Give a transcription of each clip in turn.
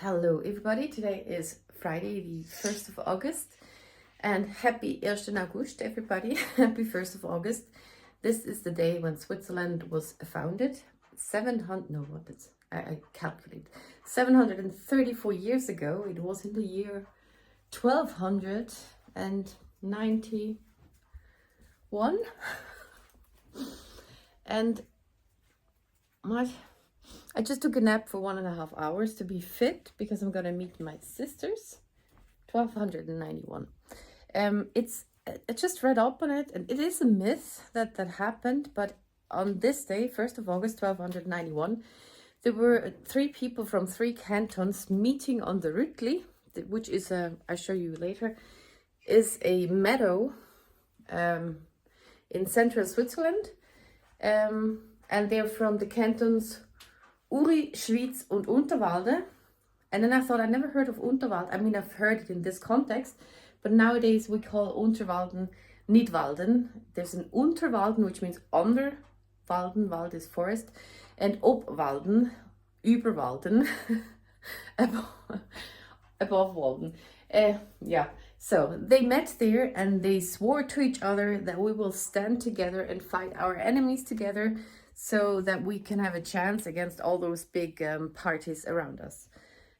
Hello everybody, today is Friday the 1st of August and happy 1st August everybody, happy 1st of August. This is the day when Switzerland was founded, 734 years ago. It was in the year 1291 and I just took a nap for 1.5 hours to be fit because I'm gonna meet my sisters. 1291. I just read up on it, and it is a myth that happened. But on this day, 1st of August, 1291, there were 3 people from 3 cantons meeting on the Rütli, which is I'll show you later, is a meadow in central Switzerland, and they're from the cantons Uri, Schwyz und Unterwalde. And then I thought, I never heard of Unterwald. I mean, I've heard it in this context, but nowadays we call Unterwalden Nidwalden. There's an Unterwalden, which means under Walden, Wald is forest, and Obwalden, Überwalden, above Walden. Yeah, so they met there and they swore to each other that we will stand together and fight our enemies together, so that we can have a chance against all those big parties around us.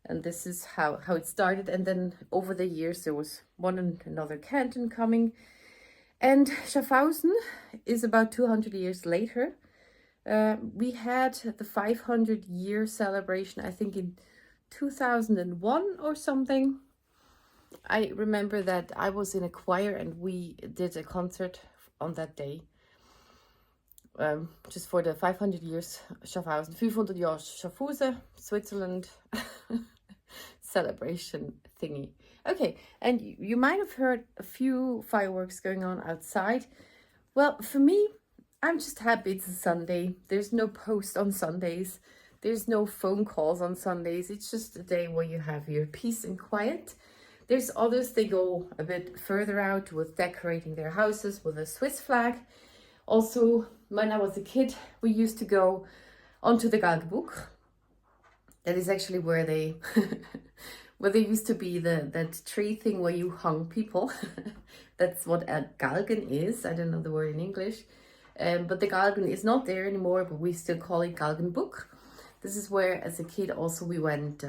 And this is how it started. And then over the years, there was one and another canton coming. And Schaffhausen is about 200 years later. We had the 500-year celebration, I think in 2001 or something. I remember that I was in a choir and we did a concert on that day. Just for the 500 years Schaffhausen, 500 Jahre Schaffhausen, Switzerland celebration thingy. Okay, and you might have heard a few fireworks going on outside. Well, for me, I'm just happy it's a Sunday. There's no post on Sundays. There's no phone calls on Sundays. It's just a day where you have your peace and quiet. There's others, they go a bit further out with decorating their houses with a Swiss flag. Also, when I was a kid, we used to go onto the Galgenbuch. That is actually where they used to be that tree thing where you hung people. That's what a Galgen is. I don't know the word in English. But the Galgen is not there anymore, but we still call it Galgenbuch. This is where, as a kid, also we went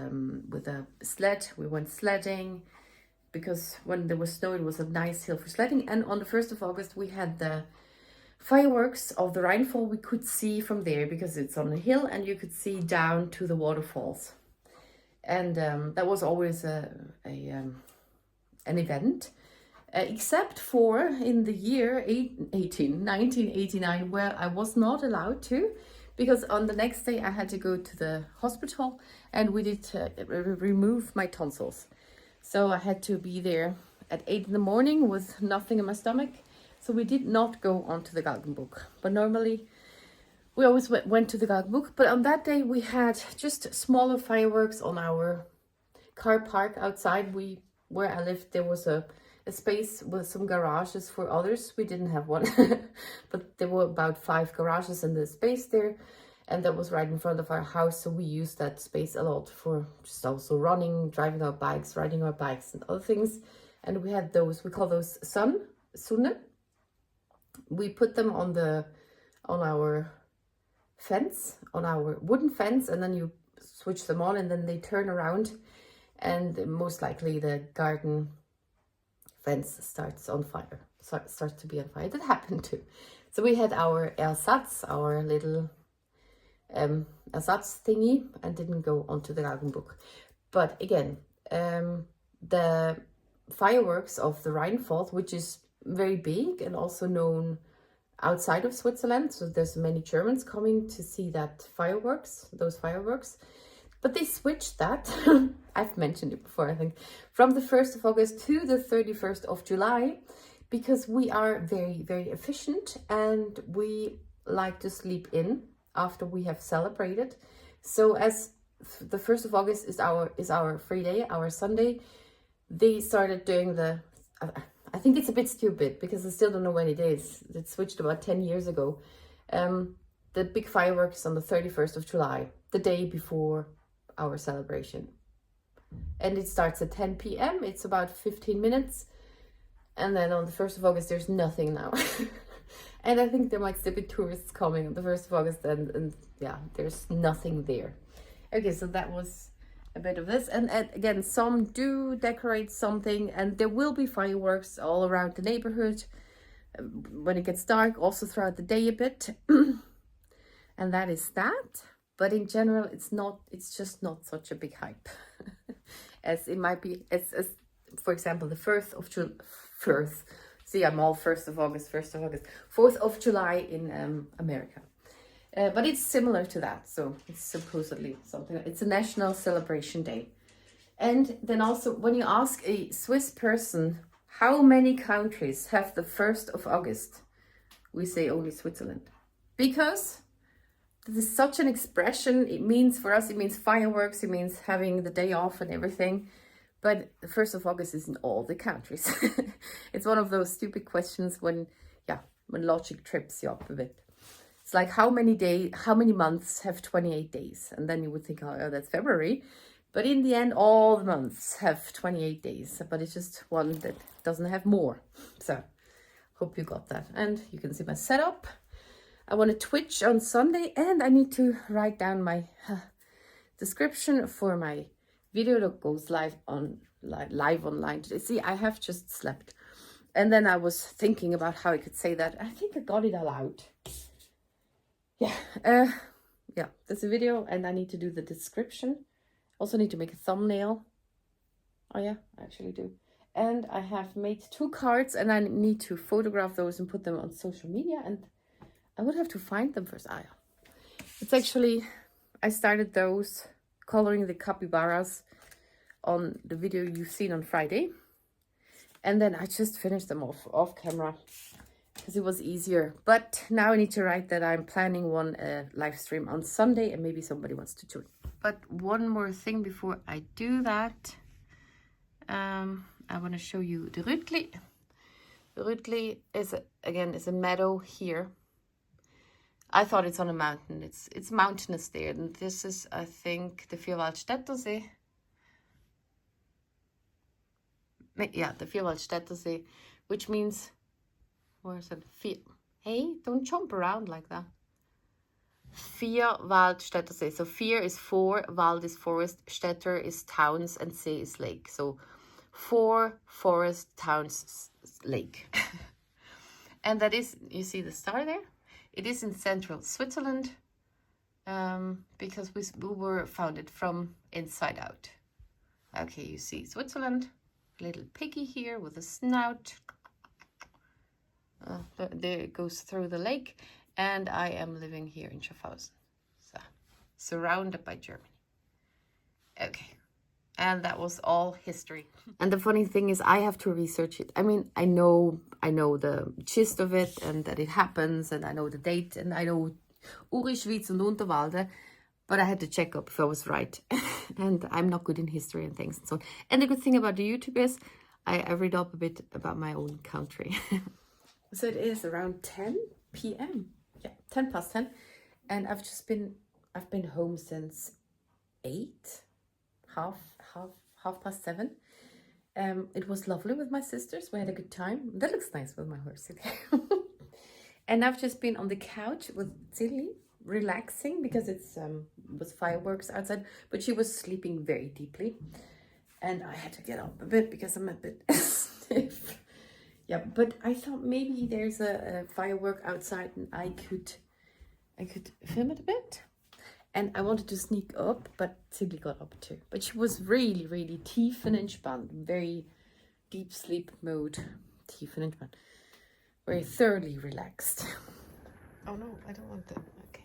with a sled. We went sledding, because when there was snow, it was a nice hill for sledding. And on the 1st of August, we had the fireworks of the Rheinfall. We could see from there because it's on a hill and you could see down to the waterfalls. And that was always an event, except for in the year 1989, where I was not allowed to, because on the next day I had to go to the hospital and we did remove my tonsils. So I had to be there at 8 in the morning with nothing in my stomach. So we did not go onto the Galgenbuch, but normally we always went to the Galgenbuch. But on that day we had just smaller fireworks on our car park outside. Where I lived, there was a space with some garages for others. We didn't have one, but there were about 5 garages in the space there, and that was right in front of our house. So we used that space a lot for just also running, driving our bikes, riding our bikes and other things. And we had those, we call those Sonne. We put them on our fence, on our wooden fence, and then you switch them on and then they turn around, and most likely the garden fence starts on fire, starts to be on fire. That happened too. So we had our Ersatz, our little Ersatz thingy, and didn't go onto the Galgenbuch. But again, the fireworks of the Rheinfall, which is very big and also known outside of Switzerland, so there's many Germans coming to see those fireworks, but they switched that I've mentioned it before, I think, from the 1st of August to the 31st of July, because we are very, very efficient and we like to sleep in after we have celebrated. So as the 1st of August is our free day, our Sunday, they started doing I think it's a bit stupid because I still don't know when it is. It switched about 10 years ago. The big fireworks on the 31st of July, the day before our celebration. and it starts at 10 p.m. It's about 15 minutes. And then on the 1st of August, there's nothing now. And I think there might still be tourists coming on the 1st of August, and yeah, there's nothing there. Okay, so that was a bit of this. And again, some do decorate something, and there will be fireworks all around the neighborhood when it gets dark, also throughout the day a bit. And that is that. But in general, it's just not such a big hype as it might be, as for example, the 1st. See, I'm all 1st of August, 4th of July in America. But it's similar to that. So it's supposedly something, it's a national celebration day. And then also when you ask a Swiss person, how many countries have the 1st of August? We say only Switzerland. Because this is such an expression. It means, for us, it means fireworks. It means having the day off and everything. But the 1st of August is in all the countries. It's one of those stupid questions when logic trips you up a bit. It's like how many months have 28 days? And then you would think, oh, that's February. But in the end, all the months have 28 days. But it's just one that doesn't have more. So, hope you got that. And you can see my setup. I want to Twitch on Sunday, and I need to write down my description for my video that goes live online today. See, I have just slept. And then I was thinking about how I could say that. I think I got it all out. Yeah, there's a video, and I need to do the description. Also need to make a thumbnail. Oh yeah, I actually do. And I have made 2 cards, and I need to photograph those and put them on social media, and I would have to find them first. It's actually, I started those coloring the capybaras on the video you've seen on Friday. And then I just finished them off camera because it was easier. But now I need to write that I'm planning one live stream on Sunday, and maybe somebody wants to join. But one more thing before I do that. I want to show you the Rütli. The Rütli is a meadow here. I thought it's on a mountain. It's mountainous there. And this is, I think, the Vierwaldstätter See. Yeah, the Vierwaldstätter See, which means, where is it? Hey, don't jump around like that. Vierwaldstätter See. So vier is 4, Wald is forest, Städter is towns, and See is lake. So 4 forest, towns, lake. And that is, you see the star there? It is in central Switzerland, because we were founded from inside out. Okay, you see Switzerland, little piggy here with a snout. There it goes through the lake, and I am living here in Schaffhausen, so surrounded by Germany. Okay, and that was all history. And the funny thing is, I have to research it. I mean, I know the gist of it, and that it happens, and I know the date, and I know Uri, Schwyz, and Unterwalde, but I had to check up if I was right. And I'm not good in history and things and so on. And the good thing about the YouTube is I read up a bit about my own country. So it is around 10 p.m. Yeah, 10 past 10. And I've been home since 8, half past 7. It was lovely with my sisters. We had a good time. That looks nice with my horse. And I've just been on the couch with Tilly, relaxing because it's was fireworks outside, but she was sleeping very deeply, and I had to get up a bit because I'm a bit stiff. Yeah, but I thought maybe there's a firework outside, and I could film it a bit. And I wanted to sneak up, but Tilly got up too. But she was really, really tiefenentspannt, very deep sleep mode, tiefenentspannt, very thoroughly relaxed. Oh no, I don't want that. Okay.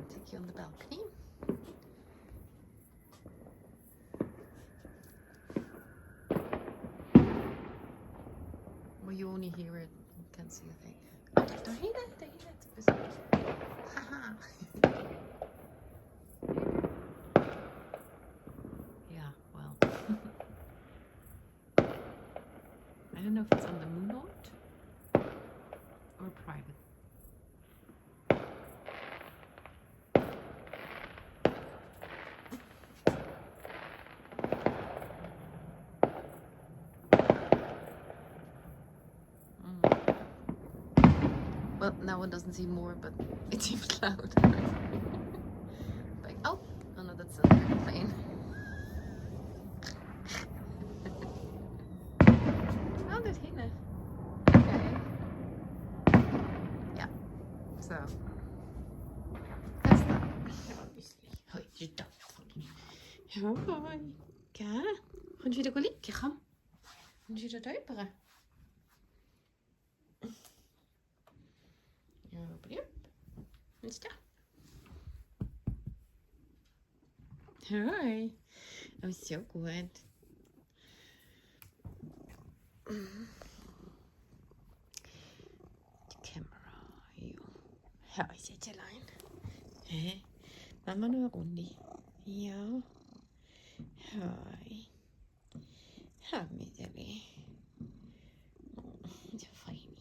Take you on the balcony. Well, you only hear it, you can't see a thing. Oh, daar heet het. Haha. Yeah, well. I don't know if it's on the Moonort or private. Well, now one doesn't see more, but it seems loud. Like, oh no, that's another plane. Oh, there's Hina. Okay. Yeah. So that's that. Obviously. Hoi, je dank. Hoi. Ja. Gaan jullie er liggen? Gaan jullie er duiperen? Ja, yep. Is dat? Hoi. Oh, so good. De camera. Hoi, zit je lijn. Hé. Mamma nog een rondje. Ja. Hoi. Ja, Misery. Oh, so fein.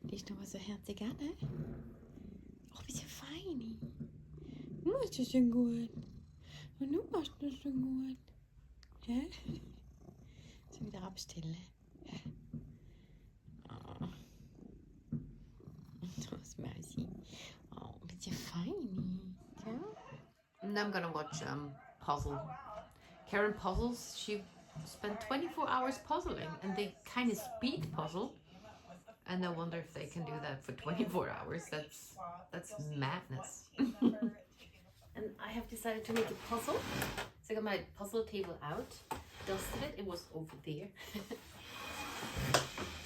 Die ist noch mal so herzig an, ne? Oh, bist ja fein. Du machst das schon gut. Und du machst das schon gut. Hä? So wieder abstellen. Oh. Das Mäusi. Oh, bist ja fein. Ja? And I'm gonna watch Puzzle. Karen puzzles. She spent 24 hours puzzling, and they kind of speed puzzle. And I wonder if they can do that for 24 hours. That's madness. And I have decided to make a puzzle. So I got my puzzle table out, dusted it. It was over there.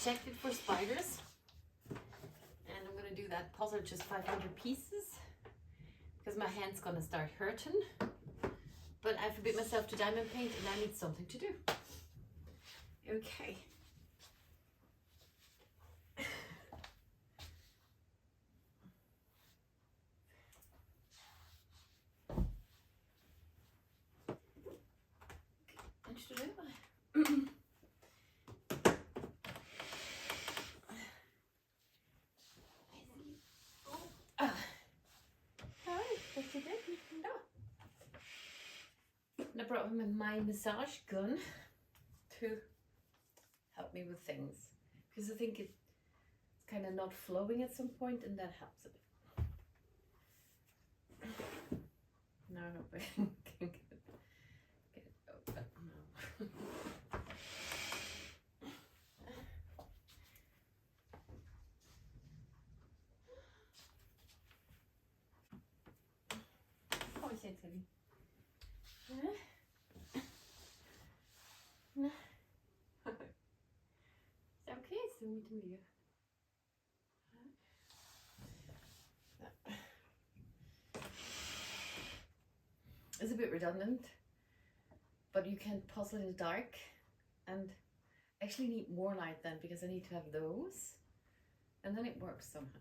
Checked it for spiders. And I'm gonna do that puzzle just 500 pieces because my hand's gonna start hurting. But I forbid myself to diamond paint and I need something to do. Okay. And I brought him my massage gun to help me with things because I think it's kind of not flowing at some point, and that helps a bit. No, I hope I can get it open. No. Oh, ich jetzt heavy. No. Okay, so mit mir. It's a bit redundant, but you can puzzle in the dark, and actually need more light then because I need to have those, and then it works somehow.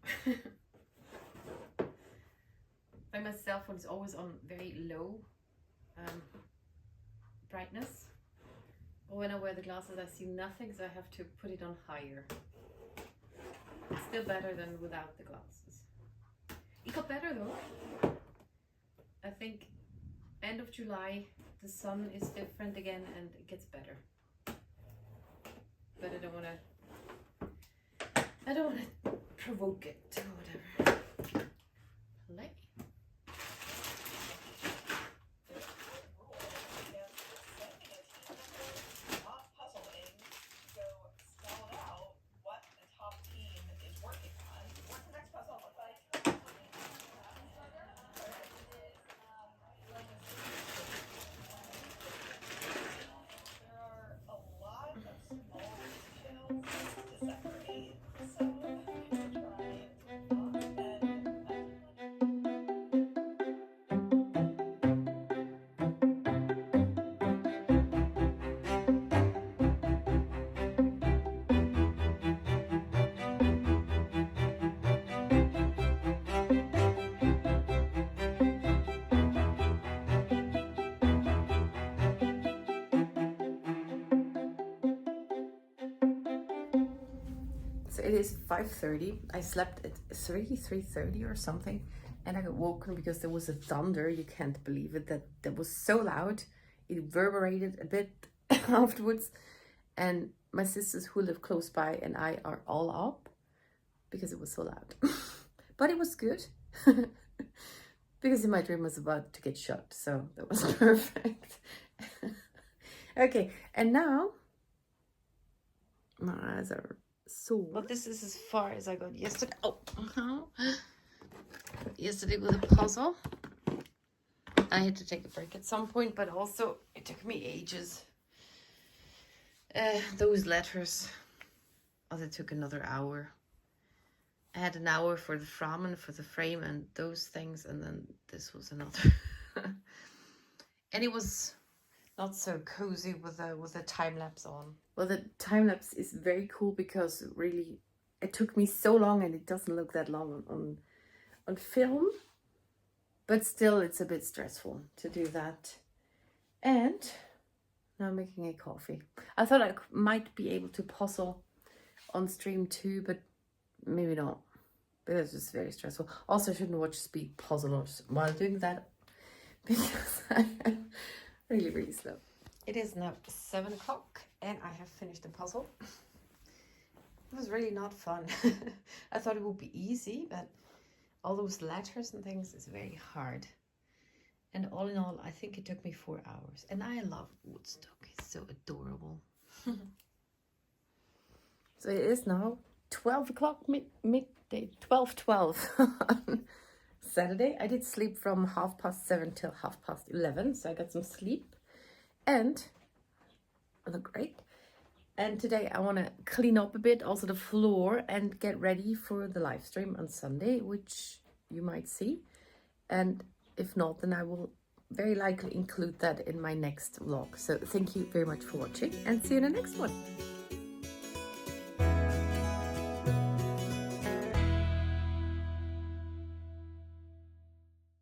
Like my cell phone is always on very low brightness. But when I wear the glasses, I see nothing, so I have to put it on higher. It's still better than without the glasses. It got better though. I think end of July, the sun is different again and it gets better. But I don't wanna provoke it or whatever. Play. So it is 5:30. I slept at 3:30 or something, and I got woken because there was a thunder. You can't believe it. That was so loud. It reverberated a bit afterwards, and my sisters who live close by and I are all up, because it was so loud. But it was good. Because my dream was about to get shot, so that was perfect. Okay, and now my eyes are sore. But this is as far as I got yesterday. Oh, yesterday with a puzzle. I had to take a break at some point, but also it took me ages. Those letters, oh, they took another hour. I had an hour for the from and for the frame and those things, and then this was another. And it was not so cozy with the time lapse on. Well, the time lapse is very cool because really it took me so long, and it doesn't look that long on film. But still, it's a bit stressful to do that. And now I'm making a coffee. I thought I might be able to puzzle on stream too, but maybe not. But it's just very stressful. Also, I shouldn't watch speed puzzlers while doing that because I am really, really slow. It is now 7 o'clock and I have finished the puzzle. It was really not fun. I thought it would be easy, but all those letters and things is very hard. And all in all, I think it took me 4 hours. And I love Woodstock. It's so adorable. So it is now 12 o'clock midday, 12:12 on Saturday. I did sleep from 7:30 till 11:30, so I got some sleep. And I look great. And today I want to clean up a bit, also the floor, and get ready for the live stream on Sunday, which you might see. And if not, then I will very likely include that in my next vlog. So thank you very much for watching and see you in the next one.